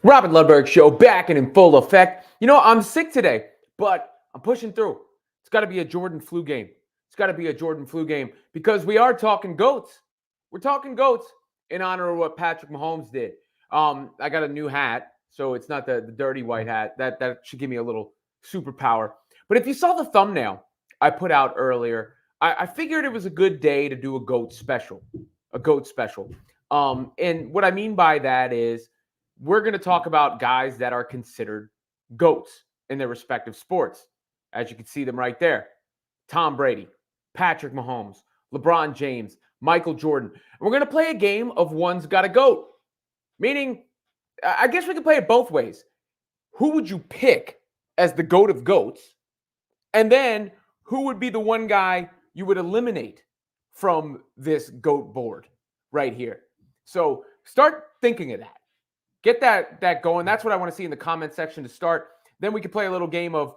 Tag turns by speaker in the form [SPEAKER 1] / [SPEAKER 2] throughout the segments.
[SPEAKER 1] Robert Ludberg Show back and in full effect. I'm sick today, but I'm pushing through. It's got to be a Jordan flu game. It's got to be a Jordan flu game because we are talking GOATs. We're talking GOATs in honor of what Patrick Mahomes did. I got a new hat, so it's not the dirty white hat. That should give me a little superpower. But if you saw the thumbnail I put out earlier, I figured it was a good day to do a GOAT special. A GOAT special. And what I mean by that is we're going to talk about guys that are considered GOATs in their respective sports. As you can see them right there. Tom Brady, Patrick Mahomes, LeBron James, Michael Jordan. And we're going to play a game of one's got a GOAT. Meaning, I guess we could play it both ways. Who would you pick as the GOAT of GOATs? And then who would be the one guy you would eliminate from this GOAT board right here? So start thinking of that. Get that going. That's what I want to see in the comment section to start. Then we could play a little game of,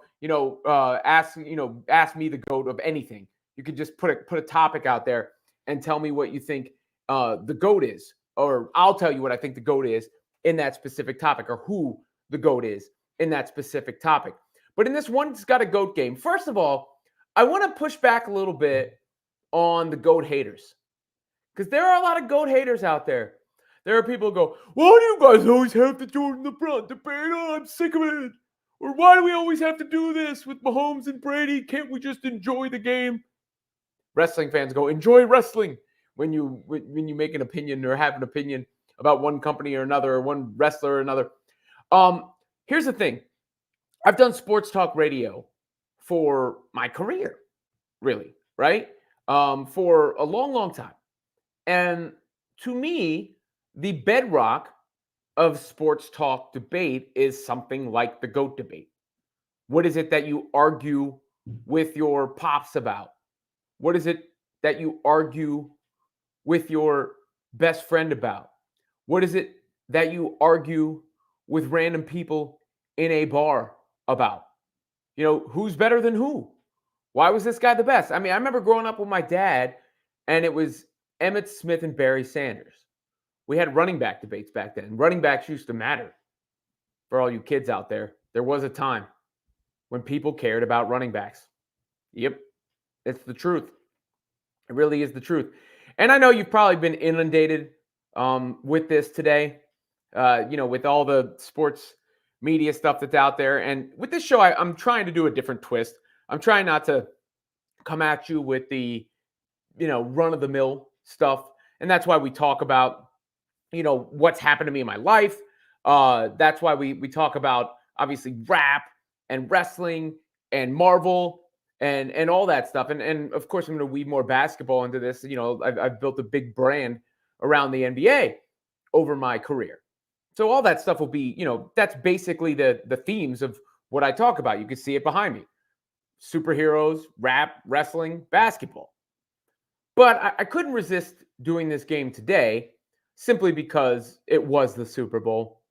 [SPEAKER 1] ask me the GOAT of anything. You could just put a topic out there and tell me what you think the GOAT is, or I'll tell you what I think the GOAT is in that specific topic, or who the GOAT is in that specific topic. But in this one's got a GOAT game, first of all, I want to push back a little bit on the GOAT haters, because there are a lot of GOAT haters out there. There are people who go, why do you guys always have the Jordan LeBron debate? Oh, I'm sick of it. Or why do we always have to do this with Mahomes and Brady? Can't we just enjoy the game? Wrestling fans go, enjoy wrestling when you make an opinion or have an opinion about one company or another, or one wrestler or another. Here's the thing. I've done sports talk radio for my career, really, right? For a long, long time. And to me, the bedrock of sports talk debate is something like the GOAT debate. What is it that you argue with your pops about? What is it that you argue with your best friend about? What is it that you argue with random people in a bar about? Who's better than who? Why was this guy the best? I mean, I remember growing up with my dad, and it was Emmitt Smith and Barry Sanders. We had running back debates back then. Running backs used to matter. For all you kids out there, there was a time when people cared about running backs. Yep, it's the truth. It really is the truth. And I know you've probably been inundated with this today, with all the sports media stuff that's out there. And with this show, I'm trying to do a different twist. I'm trying not to come at you with the, run-of-the-mill stuff. And that's why we talk about, what's happened to me in my life. That's why we talk about, obviously, rap and wrestling and Marvel and all that stuff. And of course, I'm going to weave more basketball into this. I've built a big brand around the NBA over my career. So all that stuff will be, that's basically the themes of what I talk about. You can see it behind me. Superheroes, rap, wrestling, basketball. But I couldn't resist doing this game today simply because it was the Super Bowl.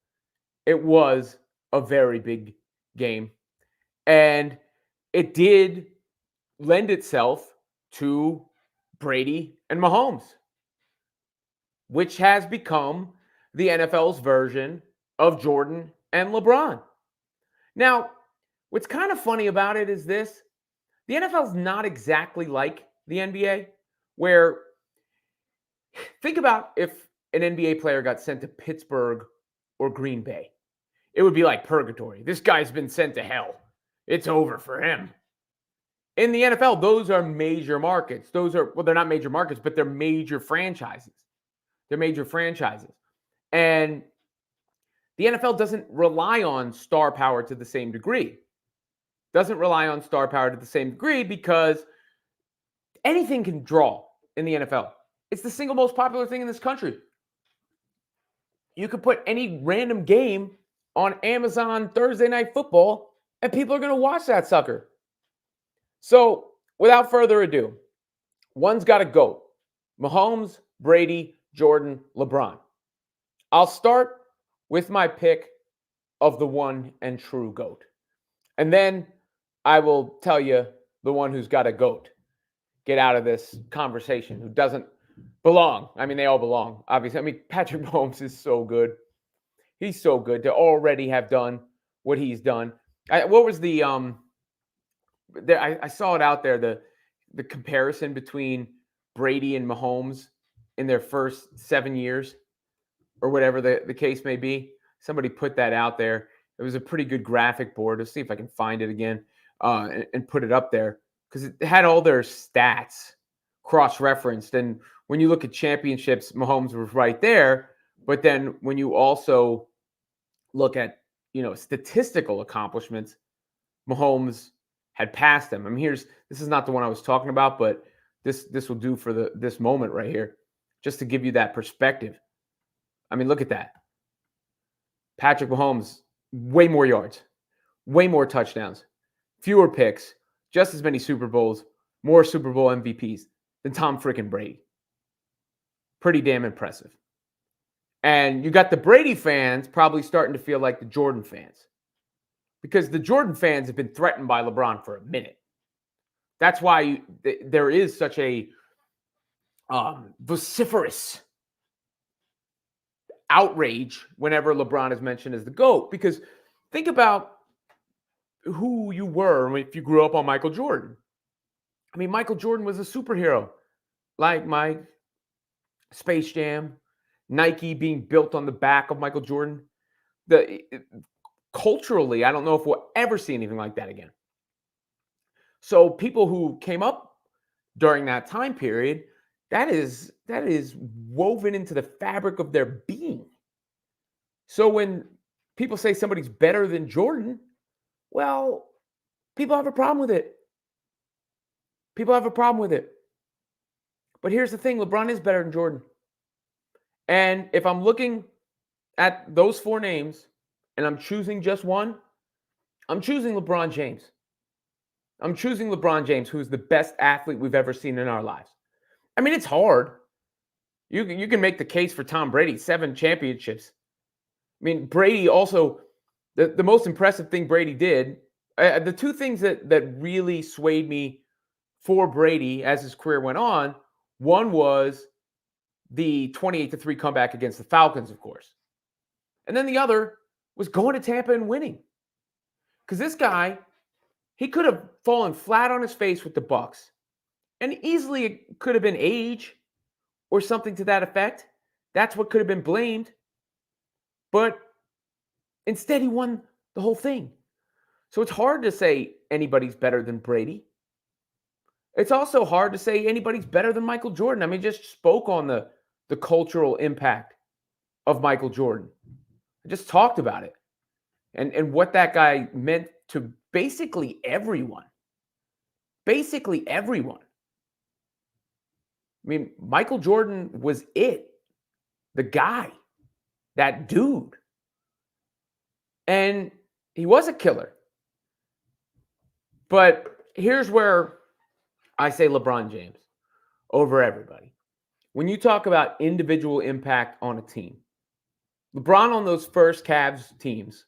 [SPEAKER 1] It was a very big game. And it did lend itself to Brady and Mahomes, which has become the NFL's version of Jordan and LeBron. Now, what's kind of funny about it is this. The NFL is not exactly like the NBA, where think about if an NBA player got sent to Pittsburgh or Green Bay. It would be like purgatory. This guy's been sent to hell. It's over for him. In the NFL, those are major markets. They're not major markets, but they're major franchises. They're major franchises. And the NFL doesn't rely on star power to the same degree. Doesn't rely on star power to the same degree because anything can draw in the NFL. It's the single most popular thing in this country. You could put any random game on Amazon Thursday Night Football, and people are going to watch that sucker. So, without further ado, one's got to go. Mahomes, Brady, Jordan, LeBron. I'll start with my pick of the one and true GOAT. And then I will tell you the one who's got a GOAT. Get out of this conversation, who doesn't belong. I mean, they all belong, obviously. I mean, Patrick Mahomes is so good. He's so good to already have done what he's done. What was the I saw it out there, the comparison between Brady and Mahomes in their first 7 years or whatever the case may be. Somebody put that out there. It was a pretty good graphic board. Let's see if I can find it again and put it up there because it had all their stats cross-referenced. And when you look at championships, Mahomes was right there. But then when you also look at, statistical accomplishments, Mahomes had passed him. I mean, this is not the one I was talking about, but this will do for this moment right here, just to give you that perspective. I mean, look at that. Patrick Mahomes, way more yards, way more touchdowns, fewer picks, just as many Super Bowls, more Super Bowl MVPs than Tom freaking Brady. Pretty damn impressive. And you got the Brady fans probably starting to feel like the Jordan fans, because the Jordan fans have been threatened by LeBron for a minute. That's why there is such a vociferous outrage whenever LeBron is mentioned as the GOAT. Because think about who you were if you grew up on Michael Jordan. I mean, Michael Jordan was a superhero, like Mike, Space Jam, Nike being built on the back of Michael Jordan. Culturally, I don't know if we'll ever see anything like that again. So people who came up during that time period, that is woven into the fabric of their being. So when people say somebody's better than Jordan, well, people have a problem with it. People have a problem with it. But here's the thing, LeBron is better than Jordan. And if I'm looking at those four names and I'm choosing just one, I'm choosing LeBron James. I'm choosing LeBron James, who's the best athlete we've ever seen in our lives. I mean, it's hard. You can make the case for Tom Brady, 7 championships. I mean, Brady also, the most impressive thing Brady did, the two things that really swayed me for Brady as his career went on, one was the 28-3 comeback against the Falcons, of course. And then the other was going to Tampa and winning. Because this guy, he could have fallen flat on his face with the Bucs. And easily it could have been age or something to that effect. That's what could have been blamed. But instead, he won the whole thing. So it's hard to say anybody's better than Brady. It's also hard to say anybody's better than Michael Jordan. I mean, just spoke on the cultural impact of Michael Jordan. I just talked about it and what that guy meant to basically everyone. Basically everyone. I mean, Michael Jordan was it. The guy. That dude. And he was a killer. But here's where I say LeBron James over everybody. When you talk about individual impact on a team, LeBron on those first Cavs teams,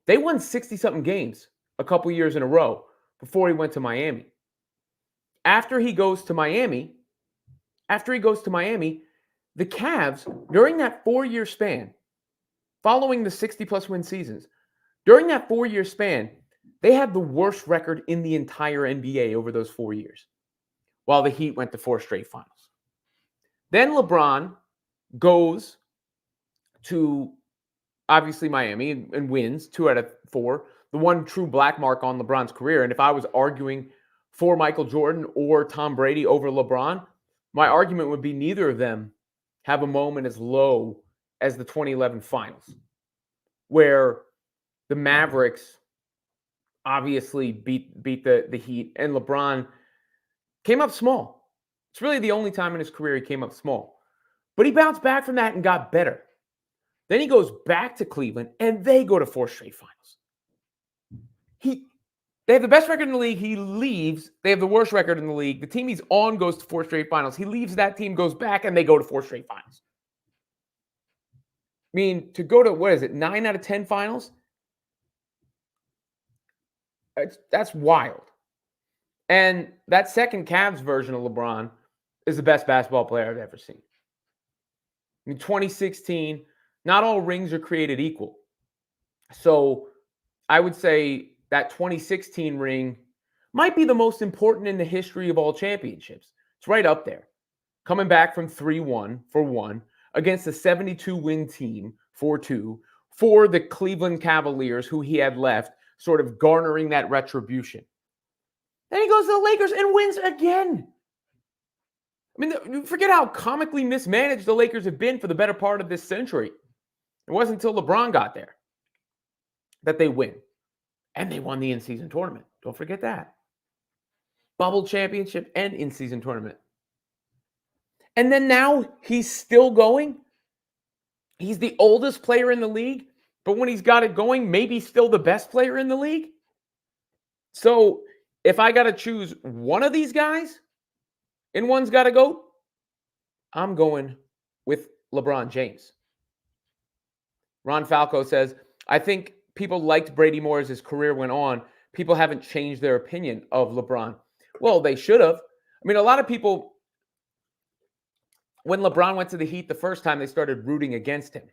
[SPEAKER 1] they won 60-something games a couple years in a row before he went to Miami. After he goes to Miami, the Cavs, during that 4-year span, following the 60-plus win seasons, during that 4-year span, they had the worst record in the entire NBA over those 4 years, while the Heat went to 4 straight finals. Then LeBron goes to, obviously, Miami and wins 2 out of 4, the one true black mark on LeBron's career. And if I was arguing for Michael Jordan or Tom Brady over LeBron, my argument would be neither of them have a moment as low as the 2011 finals, where the Mavericks obviously beat the Heat, and LeBron came up small. It's really the only time in his career he came up small. But he bounced back from that and got better. Then he goes back to Cleveland, and they go to 4 straight finals. They have the best record in the league. He leaves. They have the worst record in the league. The team he's on goes to 4 straight finals. He leaves that team, goes back, and they go to 4 straight finals. I mean, to go to, 9 out of 10 finals? That's wild. And that second Cavs version of LeBron is the best basketball player I've ever seen. In 2016, Not all rings are created equal. So I would say that 2016 ring might be the most important in the history of all championships. It's right up there. Coming back from 3-1 for one against a 72-win team, 4-2, for the Cleveland Cavaliers, who he had left, sort of garnering that retribution. Then he goes to the Lakers and wins again. I mean, forget how comically mismanaged the Lakers have been for the better part of this century. It wasn't until LeBron got there that they win. And they won the in-season tournament. Don't forget that. Bubble championship and in-season tournament. And then now he's still going. He's the oldest player in the league, but when he's got it going, maybe still the best player in the league. So if I got to choose one of these guys and one's got to go, I'm going with LeBron James. Ron Falco says, I think people liked Brady more as his career went on. People haven't changed their opinion of LeBron. Well, they should have. I mean, a lot of people, when LeBron went to the Heat the first time, they started rooting against him.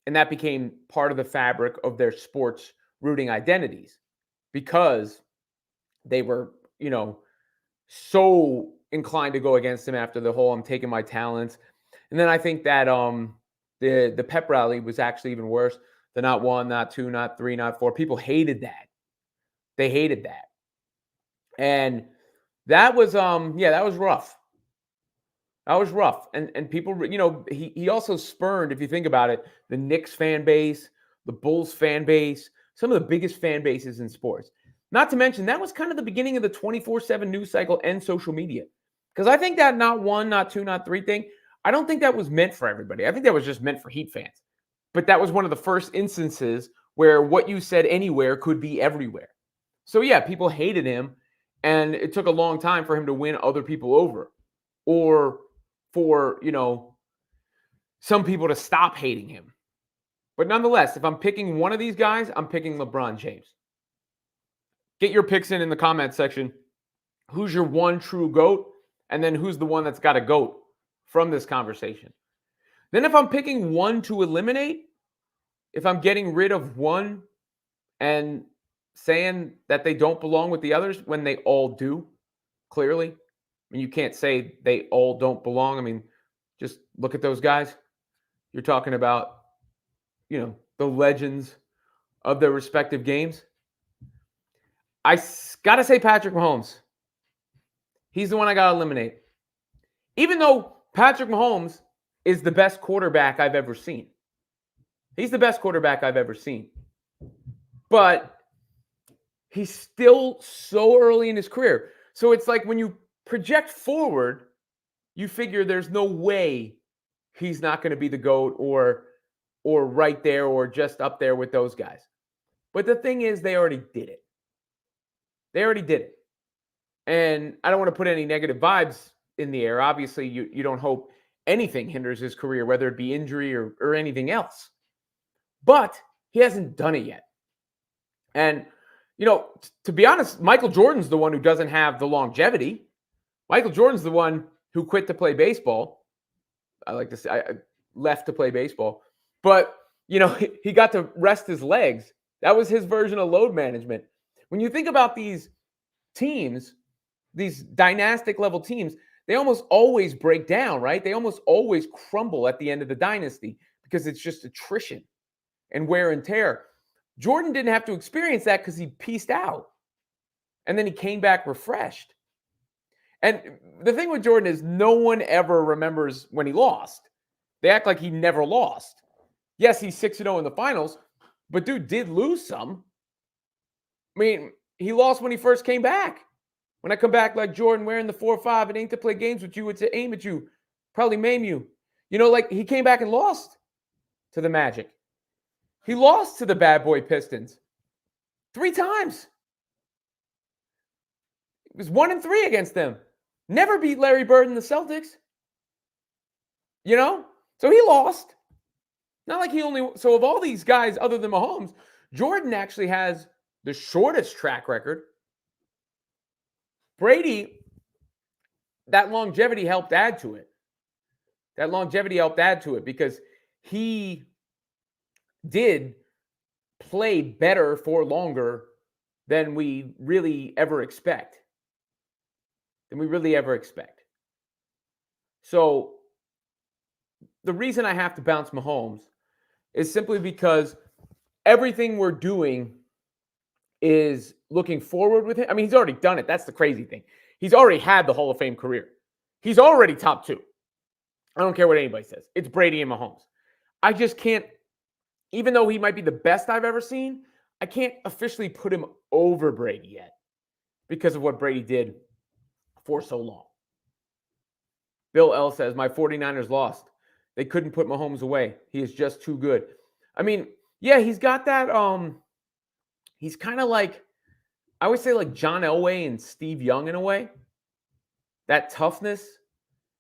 [SPEAKER 1] And that became part of the fabric of their sports rooting identities because they were, so inclined to go against him after the whole I'm taking my talents. And then I think that the pep rally was actually even worse. The not 1, not 2, not 3, not 4. People hated that. They hated that. And that was that was rough. That was rough. And people, he also spurned, if you think about it, the Knicks fan base, the Bulls fan base, some of the biggest fan bases in sports. Not to mention, that was kind of the beginning of the 24/7 news cycle and social media. Because I think that not 1, not 2, not 3 thing, I don't think that was meant for everybody. I think that was just meant for Heat fans. But that was one of the first instances where what you said anywhere could be everywhere. So yeah, people hated him, and it took a long time for him to win other people over, or for, some people to stop hating him. But nonetheless, if I'm picking one of these guys, I'm picking LeBron James. Get your picks in the comment section. Who's your one true GOAT? And then who's the one that's got a GOAT from this conversation? Then if I'm picking one to eliminate, if I'm getting rid of one and saying that they don't belong with the others when they all do, clearly. I mean, you can't say they all don't belong. I mean, just look at those guys. You're talking about, the legends of their respective games. I got to say Patrick Mahomes. He's the one I got to eliminate. Even though Patrick Mahomes is the best quarterback I've ever seen. He's the best quarterback I've ever seen. But he's still so early in his career. So it's like when you project forward, you figure there's no way he's not going to be the GOAT or right there or just up there with those guys. But the thing is, they already did it. They already did it. And I don't want to put any negative vibes in the air. Obviously, you don't hope anything hinders his career, whether it be injury or anything else. But he hasn't done it yet. And, to be honest, Michael Jordan's the one who doesn't have the longevity. Michael Jordan's the one who quit to play baseball. I like to say I left to play baseball. But, he got to rest his legs. That was his version of load management. When you think about these teams, these dynastic level teams, they almost always break down, right? They almost always crumble at the end of the dynasty because it's just attrition and wear and tear. Jordan didn't have to experience that because he pieced out. And then he came back refreshed. And the thing with Jordan is no one ever remembers when he lost. They act like he never lost. Yes, he's 6-0 in the finals, but dude did lose some. I mean, he lost when he first came back. When I come back like Jordan wearing the 4-5, it ain't to play games with you, it's to aim at you, probably maim you. He came back and lost to the Magic. He lost to the bad boy Pistons 3 times. It was 1-3 against them. Never beat Larry Bird and the Celtics. So he lost. Not like so of all these guys other than Mahomes, Jordan actually has the shortest track record. Brady, that longevity helped add to it. Because he did play better for longer than we really ever expect. So the reason I have to bounce Mahomes is simply because everything we're doing is looking forward with him. I mean, he's already done it. That's the crazy thing. He's already had the Hall of Fame career. He's already top two. I don't care what anybody says. It's Brady and Mahomes. I just can't, even though he might be the best I've ever seen, I can't officially put him over Brady yet because of what Brady did for so long. Bill L says, my 49ers lost. They couldn't put Mahomes away. He is just too good. I mean, yeah, he's got that, he's kind of like, I always say like John Elway and Steve Young in a way. That toughness,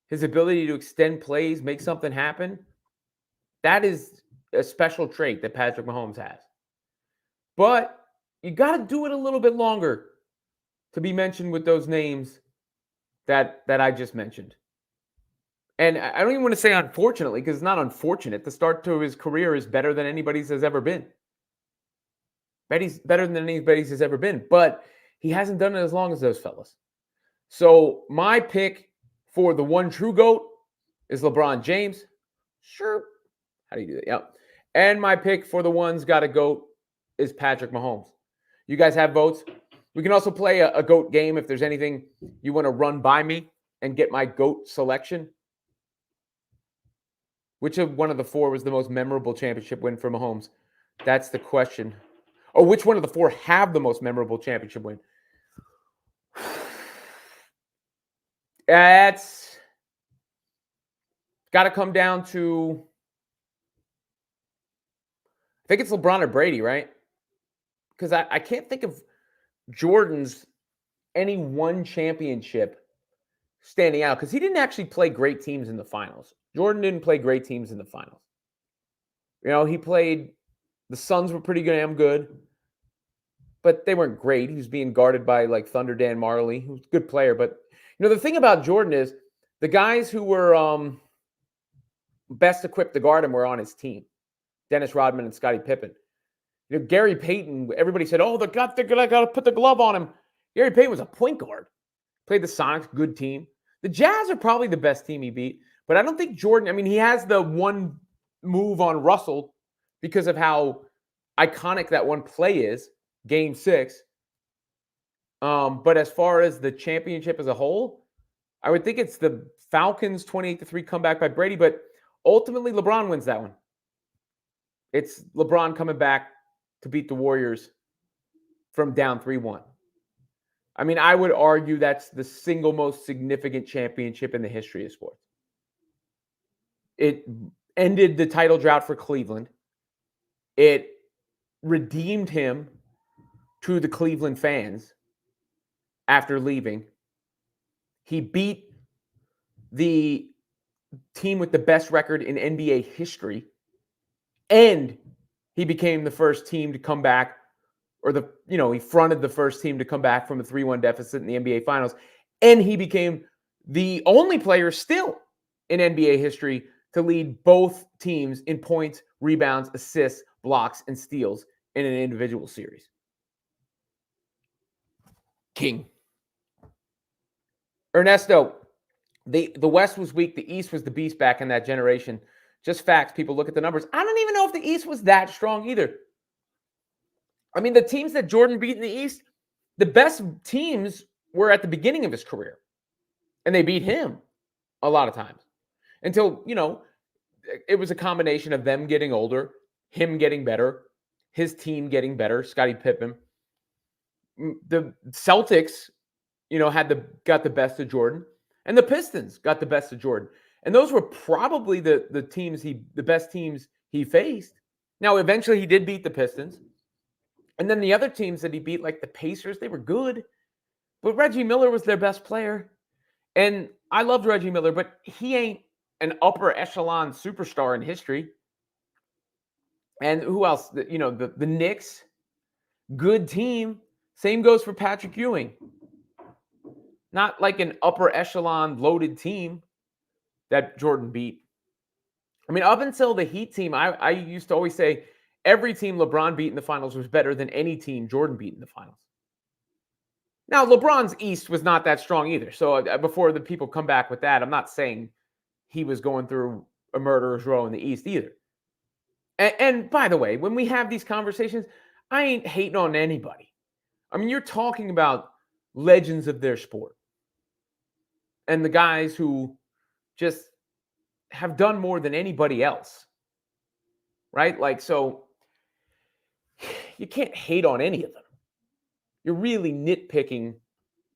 [SPEAKER 1] his ability to extend plays, make something happen, that is a special trait that Patrick Mahomes has. But you got to do it a little bit longer to be mentioned with those names that I just mentioned. And I don't even want to say unfortunately, because it's not unfortunate. The start to his career is better than anybody's has ever been. Betty's better than anybody's has ever been, but he hasn't done it as long as those fellas. So my pick for the one true GOAT is LeBron James. Sure. How do you do that? Yep. And my pick for the one's got a GOAT is Patrick Mahomes. You guys have votes. We can also play a GOAT game if there's anything you want to run by me and get my GOAT selection. Which of one of the four was the most memorable championship win for Mahomes? That's the question. Or which one of the four have the most memorable championship win? That's got to come down to, I think it's LeBron or Brady, right? Because I can't think of Jordan's any one championship standing out because he didn't actually play great teams in the finals. Jordan didn't play great teams in the finals. You know, he played, the Suns were pretty damn good, but they weren't great. He was being guarded by like Thunder Dan Marley, who's a good player. But, you know, the thing about Jordan is the guys who were best equipped to guard him were on his team. Dennis Rodman and Scottie Pippen. You know, Gary Payton, everybody said, oh, they're got to put the glove on him. Gary Payton was a point guard. Played the Sonics, good team. The Jazz are probably the best team he beat. But I don't think Jordan, I mean, he has the one move on Russell because of how iconic that one play is, Game 6. But as far as the championship as a whole, I would think it's the Falcons 28-3 comeback by Brady, but ultimately LeBron wins that one. It's LeBron coming back to beat the Warriors from down 3-1. I mean, I would argue that's the single most significant championship in the history of sports. It ended the title drought for Cleveland. It redeemed him to the Cleveland fans after leaving. He beat the team with the best record in NBA history. And he became the first team to come back, or he fronted the first team to come back from a 3-1 deficit in the NBA Finals. And he became the only player still in NBA history to lead both teams in points, rebounds, assists, blocks, and steals in an individual series. King. Ernesto, the West was weak. The East was the beast back in that generation. Just facts. People look at the numbers. I don't even know if the East was that strong either. I mean, the teams that Jordan beat in the East, the best teams were at the beginning of his career. And they beat him a lot of times. Until, it was a combination of them getting older, him getting better, his team getting better, Scottie Pippen. The Celtics, got the best of Jordan. And the Pistons got the best of Jordan. And those were probably the best teams he faced. Now, eventually he did beat the Pistons. And then the other teams that he beat, like the Pacers, they were good. But Reggie Miller was their best player. And I loved Reggie Miller, but he ain't an upper echelon superstar in history. And who else? The Knicks, good team. Same goes for Patrick Ewing. Not like an upper echelon loaded team that Jordan beat. I mean, up until the Heat team, I used to always say Every team LeBron beat in the finals was better than any team Jordan beat in the finals. Now, LeBron's East was not that strong either. So before the people come back with that, I'm not saying he was going through a murderer's row in the East either. And by the way, when we have these conversations, I ain't hating on anybody. I mean, you're talking about legends of their sport and the guys who just have done more than anybody else, right? Like, so you can't hate on any of them. You're really nitpicking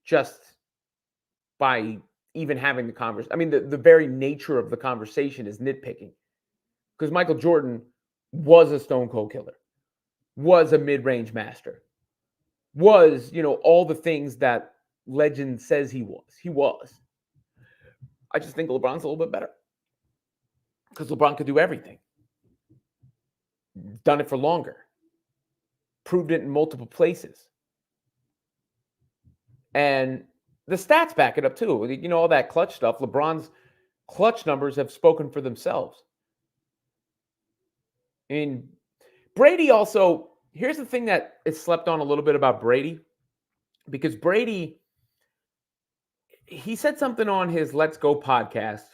[SPEAKER 1] just by even having the conversation. I mean, the very nature of the conversation is nitpicking, because Michael Jordan was a stone cold killer, was a mid-range master, was, all the things that legend says he was. He was. I just think LeBron's a little bit better because LeBron could do everything. Done it for longer. Proved it in multiple places. And the stats back it up too. All that clutch stuff. LeBron's clutch numbers have spoken for themselves. I mean, Brady also, here's the thing that is slept on a little bit about Brady, because Brady, he said something on his Let's Go podcast,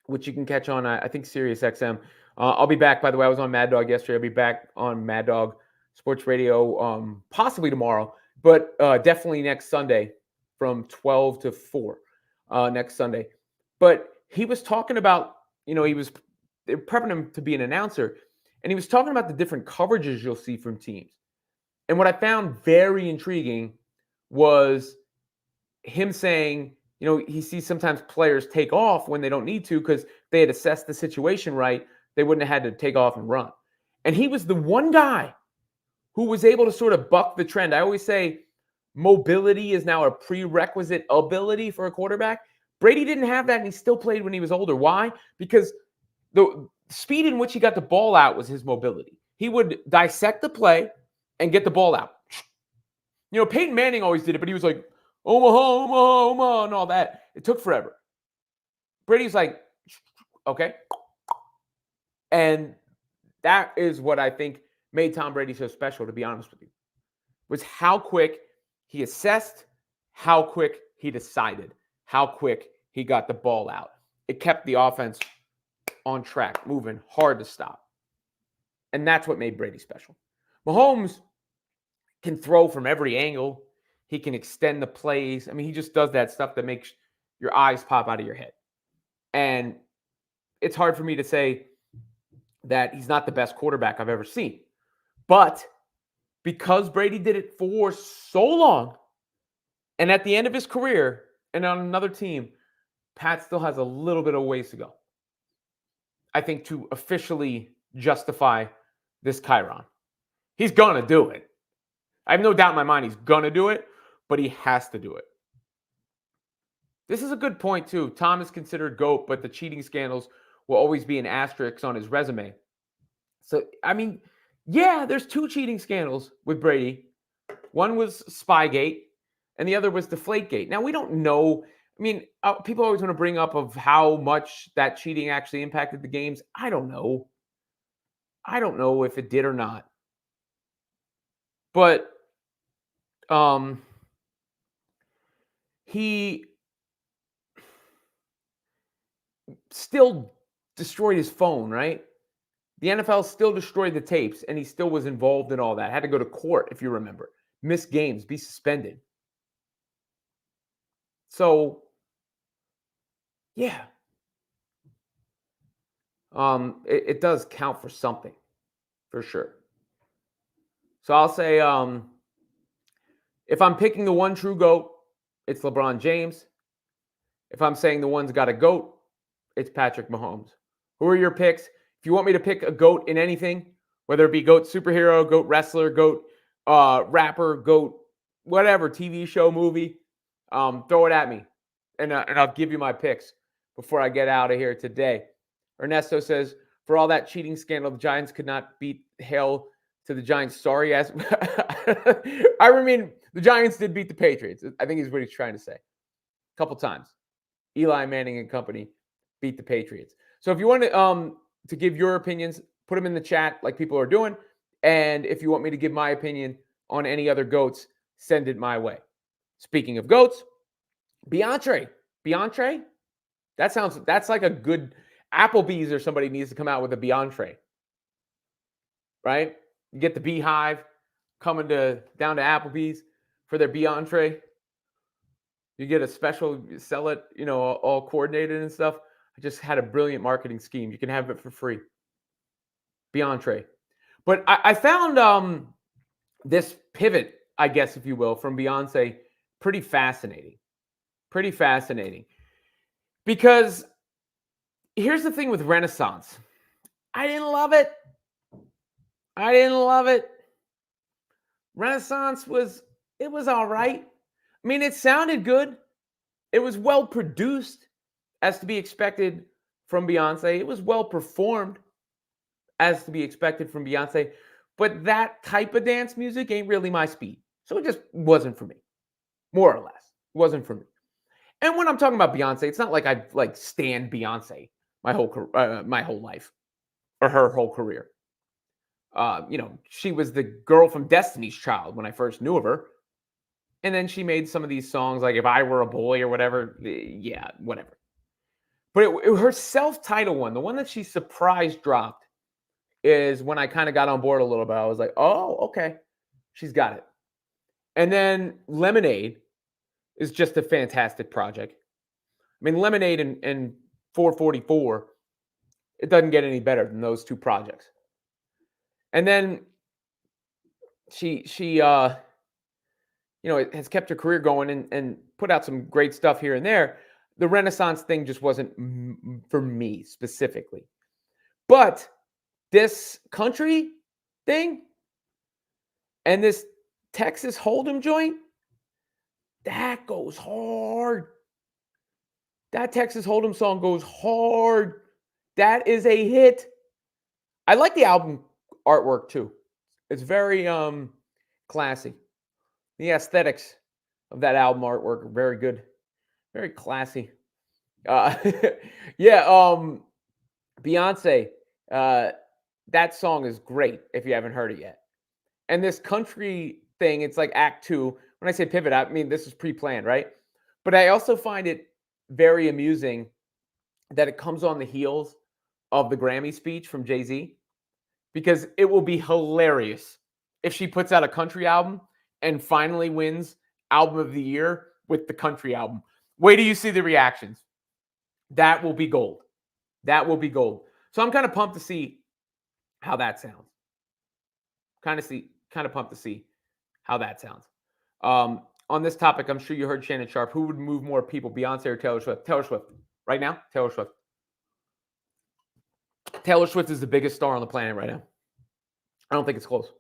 [SPEAKER 1] which you can catch on, I think, Sirius XM. I'll be back, by the way. I was on Mad Dog yesterday. I'll be back on Mad Dog Sports Radio possibly tomorrow, but definitely next Sunday from 12 to 4 next Sunday. But he was talking about, they were prepping him to be an announcer, and he was talking about the different coverages you'll see from teams. And what I found very intriguing was him saying, he sees sometimes players take off when they don't need to because they had assessed the situation right. They wouldn't have had to take off and run. And he was the one guy who was able to sort of buck the trend. I always say mobility is now a prerequisite ability for a quarterback. Brady didn't have that, and he still played when he was older. Why? Because the speed in which he got the ball out was his mobility. He would dissect the play and get the ball out. Peyton Manning always did it, but he was like, Omaha, Omaha, Omaha, and all that. It took forever. Brady's like, okay. And that is what I think made Tom Brady so special, to be honest with you, was how quick he assessed, how quick he decided, how quick he got the ball out. It kept the offense on track, moving, hard to stop. And that's what made Brady special. Mahomes can throw from every angle. He can extend the plays. I mean, he just does that stuff that makes your eyes pop out of your head. And it's hard for me to say that he's not the best quarterback I've ever seen. But because Brady did it for so long, and at the end of his career and on another team, Pat still has a little bit of ways to go, I think, to officially justify this Chiron. He's going to do it. I have no doubt in my mind he's going to do it, but he has to do it. This is a good point, too. Tom is considered GOAT, but the cheating scandals will always be an asterisk on his resume. So, I mean, yeah, there's 2 cheating scandals with Brady. One was Spygate, and the other was Deflategate. Now, we don't know. I mean, people always want to bring up of how much that cheating actually impacted the games. I don't know. I don't know if it did or not. But he still destroyed his phone, right? The NFL still destroyed the tapes, and he still was involved in all that. Had to go to court, if you remember. Miss games, be suspended. So, yeah. It does count for something, for sure. So I'll say, if I'm picking the one true GOAT, it's LeBron James. If I'm saying the one's got a GOAT, it's Patrick Mahomes. Who are your picks? If you want me to pick a GOAT in anything, whether it be GOAT superhero, GOAT wrestler, GOAT rapper, GOAT whatever, TV show, movie, throw it at me. And I'll give you my picks before I get out of here today. Ernesto says, for all that cheating scandal, the Giants could not beat hell to the Giants. Sorry, ass. I mean, the Giants did beat the Patriots. I think is what he's trying to say. A couple times. Eli Manning and company beat the Patriots. So if you want to give your opinions, Put them in the chat like people are doing. And if you want me to give my opinion on any other GOATs, send it my way. Speaking of GOATs, Beyonce. Beyonce? That's like a good Applebee's or somebody needs to come out with a Beyonce. Right? You get the Beehive coming down to Applebee's for their Beyonce. You get a special, sell it, all coordinated and stuff. I just had a brilliant marketing scheme. You can have it for free. Beyonce. But I found this pivot, I guess, if you will, from Beyonce pretty fascinating. Pretty fascinating. Because here's the thing with Renaissance. I didn't love it. Renaissance was all right. I mean, it sounded good. It was well produced, as to be expected from Beyonce. It was well performed, as to be expected from Beyonce. But that type of dance music ain't really my speed. So it just wasn't for me. More or less. It wasn't for me. And when I'm talking about Beyonce, it's not like I stand Beyonce my whole life or her whole career. She was the girl from Destiny's Child when I first knew of her. And then she made some of these songs like If I Were a Boy or whatever. Yeah, whatever. But her self-titled one, the one that she surprise dropped, is when I kind of got on board a little bit. I was like, oh, okay. She's got it. And then Lemonade is just a fantastic project. I mean, Lemonade and 444, it doesn't get any better than those two projects. And then she has kept her career going and put out some great stuff here and there. The Renaissance thing just wasn't for me specifically. But this country thing and this Texas Hold'em joint, that goes hard. That Texas Hold'em song goes hard. That is a hit. I like the album artwork too. It's very classy. The aesthetics of that album artwork are very good. Very classy. Beyonce, that song is great if you haven't heard it yet. And this country thing, it's like act 2. When I say pivot, I mean this is pre-planned, right? But I also find it very amusing that it comes on the heels of the Grammy speech from Jay-Z, because it will be hilarious if she puts out a country album and finally wins Album of the Year with the country album. Wait till you see the reactions. That will be gold. That will be gold. So I'm kind of pumped to see how that sounds. Kind of pumped to see how that sounds. On this topic, I'm sure you heard Shannon Sharp. Who would move more people, Beyonce or Taylor Swift? Taylor Swift. Right now, Taylor Swift. Taylor Swift is the biggest star on the planet right now. I don't think it's close.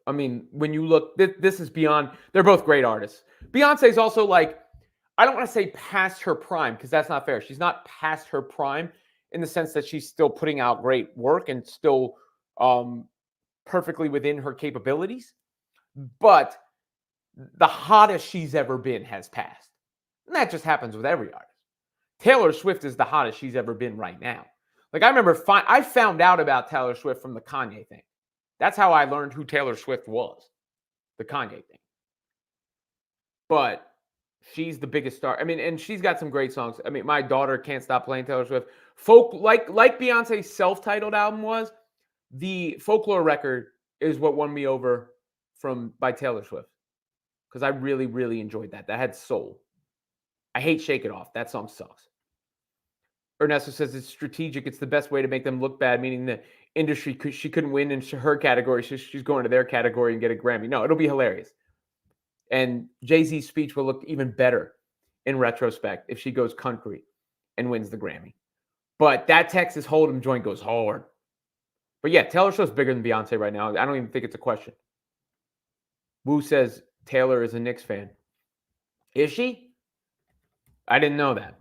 [SPEAKER 1] I mean, when you look, this is beyond. They're both great artists. Beyonce's also like, I don't want to say past her prime, because that's not fair. She's not past her prime in the sense that she's still putting out great work and still perfectly within her capabilities. But the hottest she's ever been has passed. And that just happens with every artist. Taylor Swift is the hottest she's ever been right now. Like, I remember I found out about Taylor Swift from the Kanye thing. That's how I learned who Taylor Swift was, the Kanye thing. But she's the biggest star. I mean, and she's got some great songs. I mean, my daughter can't stop playing Taylor Swift. Folk, like Beyonce's self-titled album was, the Folklore record is what won me over by Taylor Swift. Because I really, really enjoyed that. That had soul. I hate Shake It Off. That song sucks. Ernesto says it's strategic. It's the best way to make them look bad, meaning the industry, she couldn't win in her category, so she's going to their category and get a Grammy. No, it'll be hilarious. And Jay-Z's speech will look even better in retrospect if she goes country and wins the Grammy. But that Texas Hold'em joint goes hard. But yeah, Taylor Swift's bigger than Beyonce right now. I don't even think it's a question. Wu says Taylor is a Knicks fan. Is she? I didn't know that.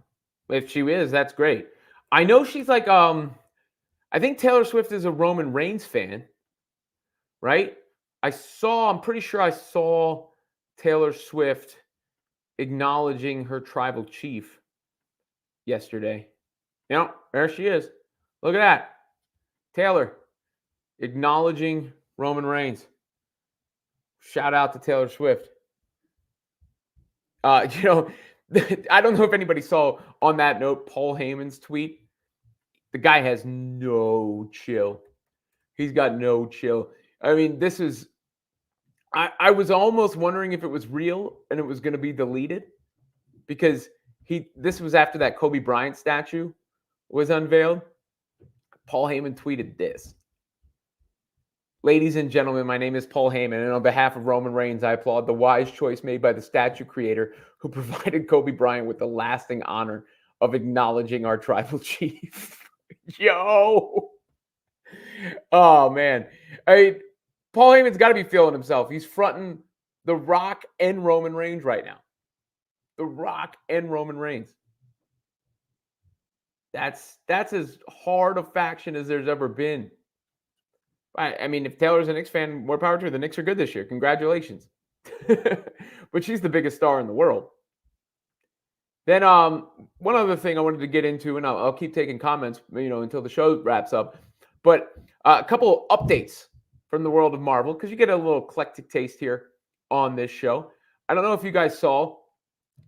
[SPEAKER 1] If she is, that's great. I know she's like, I think Taylor Swift is a Roman Reigns fan, right? I'm pretty sure I saw Taylor Swift acknowledging her tribal chief yesterday. There she is. Look at that. Taylor, acknowledging Roman Reigns. Shout out to Taylor Swift. You know, I don't know if anybody saw on that note Paul Heyman's tweet. The guy has no chill. He's got no chill. I mean, this is. I was almost wondering if it was real and it was going to be deleted because this was after that Kobe Bryant statue was unveiled. Paul Heyman tweeted this. Ladies and gentlemen, my name is Paul Heyman, and on behalf of Roman Reigns, I applaud the wise choice made by the statue creator who provided Kobe Bryant with the lasting honor of acknowledging our tribal chief. Yo! Oh, man. Paul Heyman's got to be feeling himself. He's fronting The Rock and Roman Reigns right now. The Rock and Roman Reigns. That's as hard a faction as there's ever been. I mean, if Taylor's a Knicks fan, more power to her. The Knicks are good this year. Congratulations. But she's the biggest star in the world. Then one other thing I wanted to get into, and I'll keep taking comments, until the show wraps up. But a couple of updates from the world of Marvel, because you get a little eclectic taste here on this show. I don't know if you guys saw,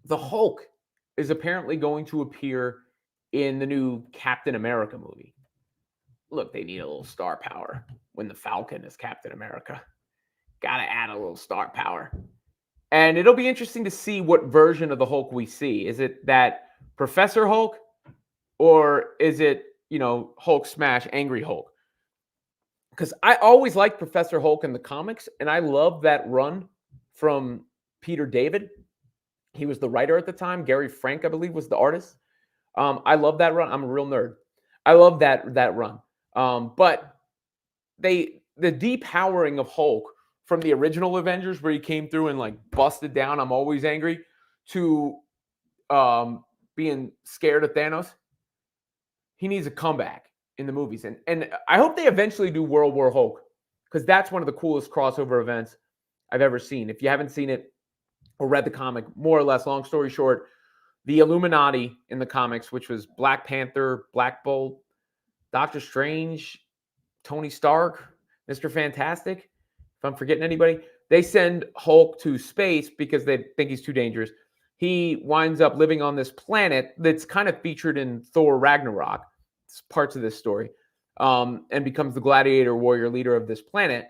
[SPEAKER 1] the Hulk is apparently going to appear in the new Captain America movie. Look, they need a little star power when the Falcon is Captain America. Got to add a little star power. And it'll be interesting to see what version of the Hulk we see. Is it that Professor Hulk? Or is it, Hulk smash Angry Hulk? Because I always liked Professor Hulk in the comics, and I love that run from Peter David. He was the writer at the time. Gary Frank, I believe, was the artist. I love that run. I'm a real nerd. I love that run. But the depowering of Hulk from the original Avengers, where he came through and busted down, I'm always angry, to being scared of Thanos, he needs a comeback in the movies. And I hope they eventually do World War Hulk, because that's one of the coolest crossover events I've ever seen. If you haven't seen it or read the comic, more or less, long story short, the Illuminati in the comics, which was Black Panther, Black Bolt, Doctor Strange, Tony Stark, Mr. Fantastic, if I'm forgetting anybody, they send Hulk to space because they think he's too dangerous. He winds up living on this planet that's kind of featured in Thor Ragnarok. It's parts of this story. And becomes the gladiator warrior leader of this planet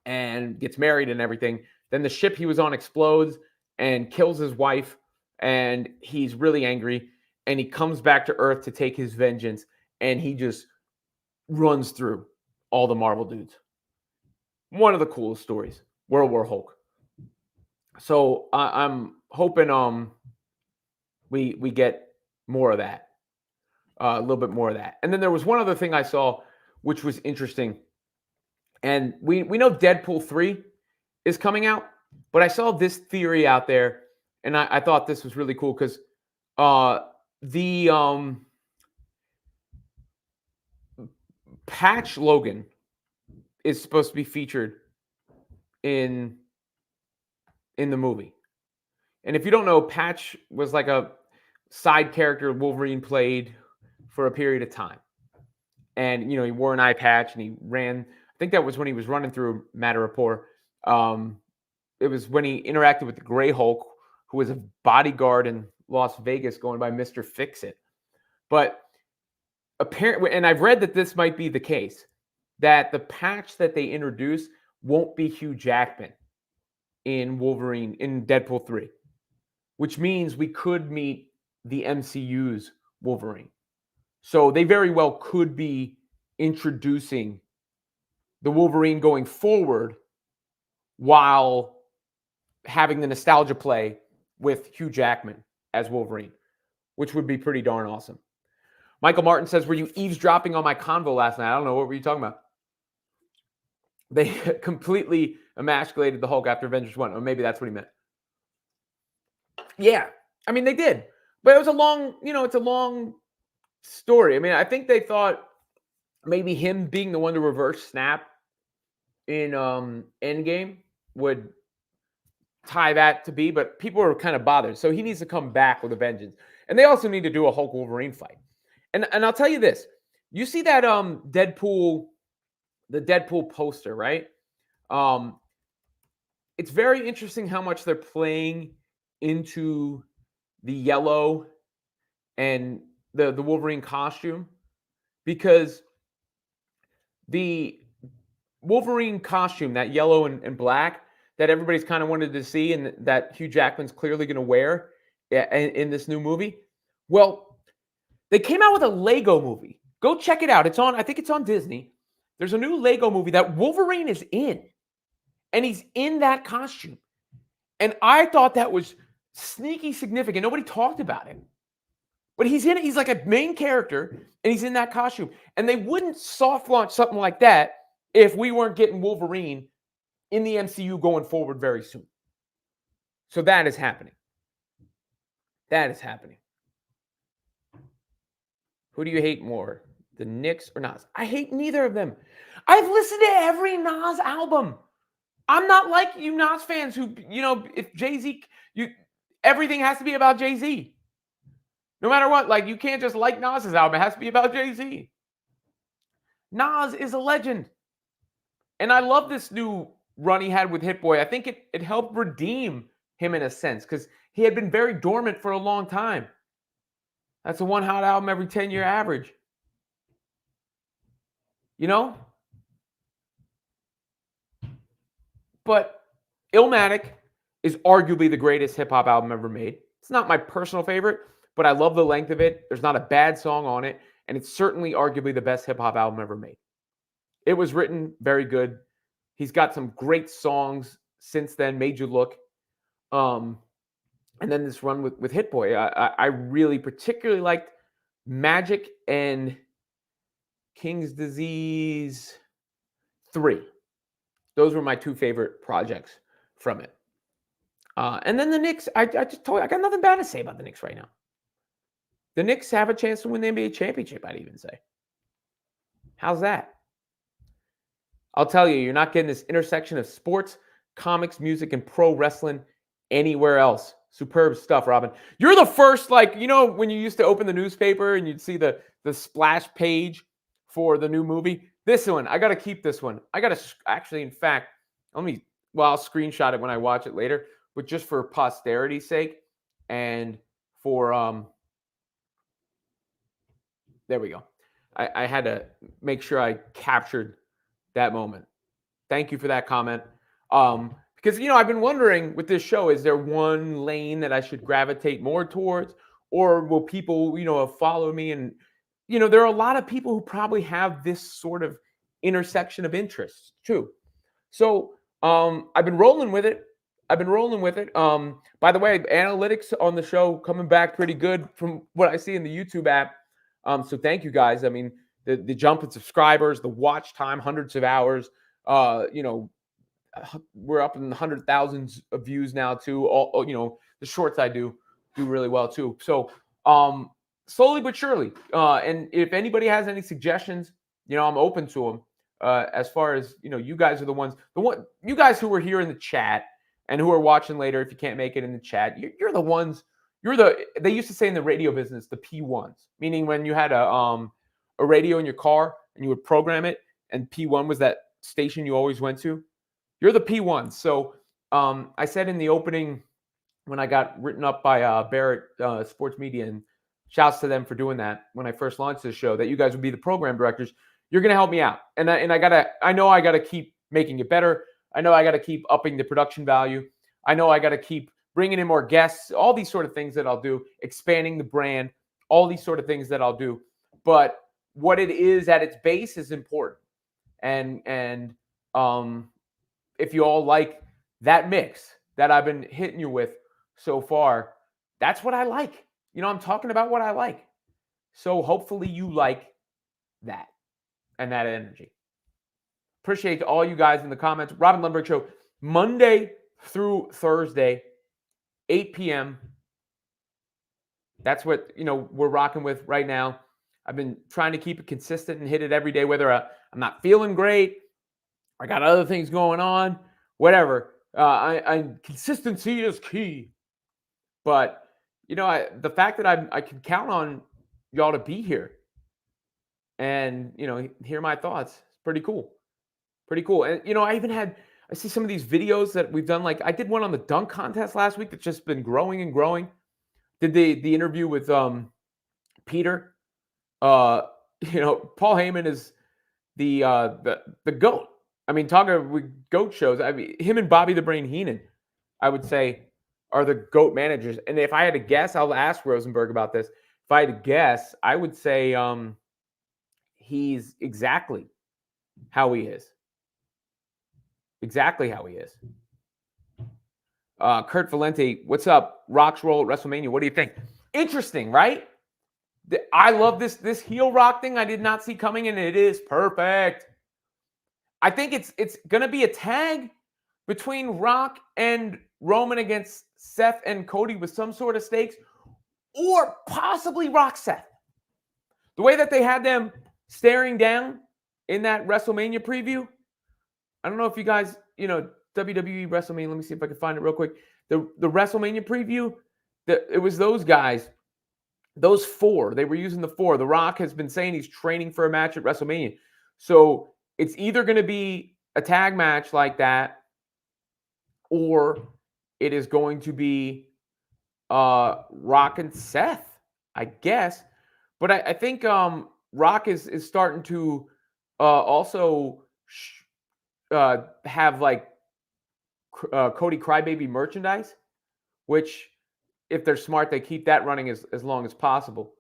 [SPEAKER 1] and gets married and everything. Then the ship he was on explodes and kills his wife, and he's really angry, and he comes back to Earth to take his vengeance, and he just runs through all the Marvel dudes. One of the coolest stories, World War Hulk. So I'm hoping we get more of that, a little bit more of that. And then there was one other thing I saw, which was interesting. And we know Deadpool 3 is coming out, but I saw this theory out there, and I thought this was really cool because the Patch Logan is supposed to be featured in the movie. And if you don't know, Patch was like a side character Wolverine played for a period of time. And, he wore an eye patch and he ran. I think that was when he was running through Madripoor. It was when he interacted with the Gray Hulk, who was a bodyguard in Las Vegas going by Mr. Fix-It. But apparently, and I've read that this might be the case, that the patch that they introduce won't be Hugh Jackman in Wolverine, in Deadpool 3, which means we could meet the MCU's Wolverine. So they very well could be introducing the Wolverine going forward while having the nostalgia play with Hugh Jackman as Wolverine, which would be pretty darn awesome. Michael Martin says, were you eavesdropping on my convo last night? I don't know. What were you talking about? They completely emasculated the Hulk after Avengers 1. Or maybe that's what he meant. Yeah. I mean, they did. But it was a long, it's a long story. I mean, I think they thought maybe him being the one to reverse snap in Endgame would tie that to be, but people are kind of bothered. So he needs to come back with a vengeance. And they also need to do a Hulk Wolverine fight. And I'll tell you this, You see that Deadpool, the Deadpool poster, right? Um, it's very interesting how much they're playing into the yellow and the Wolverine costume, because the Wolverine costume, that yellow and black that everybody's kind of wanted to see, and that Hugh Jackman's clearly going to wear in this new movie. Well, they came out with a Lego movie. Go check it out. It's on, I think it's on Disney. There's a new Lego movie that Wolverine is in, and he's in that costume. And I thought that was sneaky significant. Nobody talked about it. But he's in it. He's like a main character, and he's in that costume. And they wouldn't soft launch something like that if we weren't getting Wolverine in the MCU going forward very soon. So that is happening. That is happening. Who do you hate more, the Knicks or Nas? I hate neither of them. I've listened to every Nas album. I'm not like you Nas fans who, if Jay-Z, everything has to be about Jay-Z. No matter what, like, you can't just like Nas's album. It has to be about Jay-Z. Nas is a legend. And I love this new run he had with Hit Boy. I think it helped redeem him in a sense, because he had been very dormant for a long time. That's a one hot album every 10-year average. But Illmatic is arguably the greatest hip-hop album ever made. It's not my personal favorite, but I love the length of it. There's not a bad song on it, and it's certainly arguably the best hip-hop album ever made. It was written very good. He's got some great songs since then, Made You Look. And then this run with Hit Boy. I really particularly liked Magic and King's Disease 3. Those were my two favorite projects from it. And then the Knicks, I just told you, I got nothing bad to say about the Knicks right now. The Knicks have a chance to win the NBA championship, I'd even say. How's that? I'll tell you, you're not getting this intersection of sports, comics, music, and pro wrestling anywhere else. Superb stuff, Robin. You're the first, when you used to open the newspaper and you'd see the splash page for the new movie. This one, I got to keep this one. I got to actually, in fact, I'll screenshot it when I watch it later, but just for posterity's sake and for, there we go. I had to make sure I captured that moment. Thank you for that comment. Because, I've been wondering with this show, is there one lane that I should gravitate more towards, or will people, follow me? And, there are a lot of people who probably have this sort of intersection of interests too. So I've been rolling with it. By the way, analytics on the show coming back pretty good from what I see in the YouTube app. So thank you guys. I mean, the jump in subscribers, the watch time, hundreds of hours, we're up in the 100,000s of views now too. All, the shorts I do really well too. So slowly but surely. And if anybody has any suggestions, I'm open to them. As far as, you guys are you guys who were here in the chat and who are watching later, if you can't make it in the chat, you're the ones, they used to say in the radio business, the P1s, meaning when you had a radio in your car and you would program it and P1 was that station you always went to. You're the P1. So I said in the opening when I got written up by Barrett Sports Media, and shouts to them for doing that when I first launched this show, that you guys would be the program directors. You're going to help me out. And I know I got to keep making it better. I know I got to keep upping the production value. I know I got to keep bringing in more guests, all these sort of things that I'll do, expanding the brand, all these sort of things that I'll do. But what it is at its base is important. And if you all like that mix that I've been hitting you with so far, that's what I like. I'm talking about what I like. So hopefully you like that and that energy. Appreciate all you guys in the comments. Robin Lundberg Show, Monday through Thursday, 8 p.m. That's what, we're rocking with right now. I've been trying to keep it consistent and hit it every day, whether I'm not feeling great, I got other things going on, whatever. Consistency is key. But, the fact that I can count on y'all to be here and hear my thoughts. It's pretty cool. Pretty cool. And I see some of these videos that we've done. Like I did one on the dunk contest last week that's just been growing and growing. Did the interview with Peter. Uh, Paul Heyman is the GOAT. I mean, talking with GOAT shows, I mean, him and Bobby the Brain Heenan, I would say, are the GOAT managers. And if I had to guess, I'll ask Rosenberg about this. If I had to guess, I would say he's exactly how he is. Exactly how he is. Kurt Valente, what's up? Rock's role at WrestleMania. What do you think? Interesting, right? I love this heel Rock thing. I did not see coming, and it is perfect. I think it's gonna be a tag between Rock and Roman against Seth and Cody with some sort of stakes, or possibly Rock Seth. The way that they had them staring down in that WrestleMania preview. I don't know if you guys, WWE WrestleMania. Let me see if I can find it real quick. The WrestleMania preview, it was those guys, those four. They were using the four. The Rock has been saying he's training for a match at WrestleMania. So it's either going to be a tag match like that, or it is going to be Rock and Seth, I guess. But I think Rock is starting to also have like Cody Crybaby merchandise, which if they're smart, they keep that running as long as possible.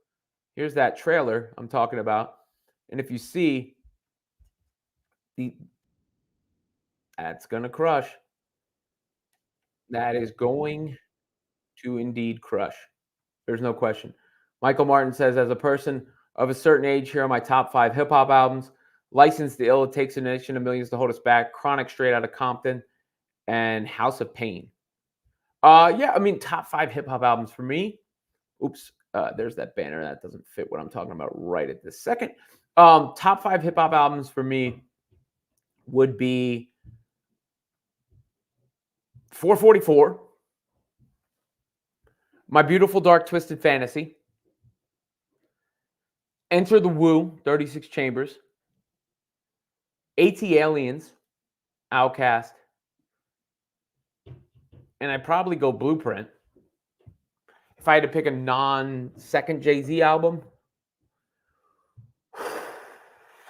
[SPEAKER 1] Here's that trailer I'm talking about. And if you see, that's going to crush. That is going to indeed crush. There's no question. Michael Martin says, as a person of a certain age, here are my top 5 hip-hop albums. Licensed to Ill, It Takes a Nation of Millions to Hold Us Back, Chronic Straight Outta Compton, and House of Pain. Yeah, I mean, top 5 hip-hop albums for me. Oops, there's that banner. That doesn't fit what I'm talking about right at this second. Top 5 hip-hop albums for me would be 444, My Beautiful Dark Twisted Fantasy, Enter the Woo, 36 Chambers, AT Aliens, Outkast, and I'd probably go Blueprint. If I had to pick a non-second Jay-Z album,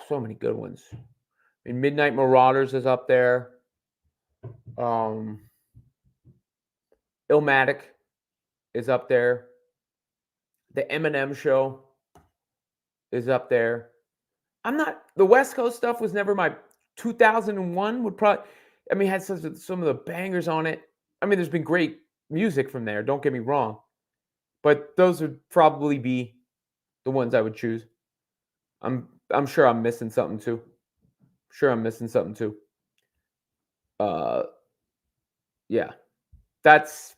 [SPEAKER 1] so many good ones. I mean, Midnight Marauders is up there. Illmatic is up there. The Eminem Show is up there. The West Coast stuff was never my 2001 would probably, I mean, had some of the bangers on it. I mean, there's been great music from there, don't get me wrong. But those would probably be the ones I would choose. I'm sure I'm missing something too. Yeah. That's,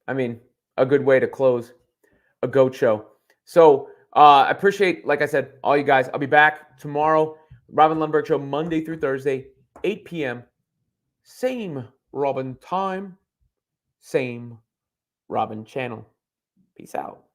[SPEAKER 1] I mean, a good way to close a GOAT show. So I appreciate, like I said, all you guys. I'll be back tomorrow. Robin Lundberg Show, Monday through Thursday, 8 p.m. Same Robin time, same Robin channel. Peace out.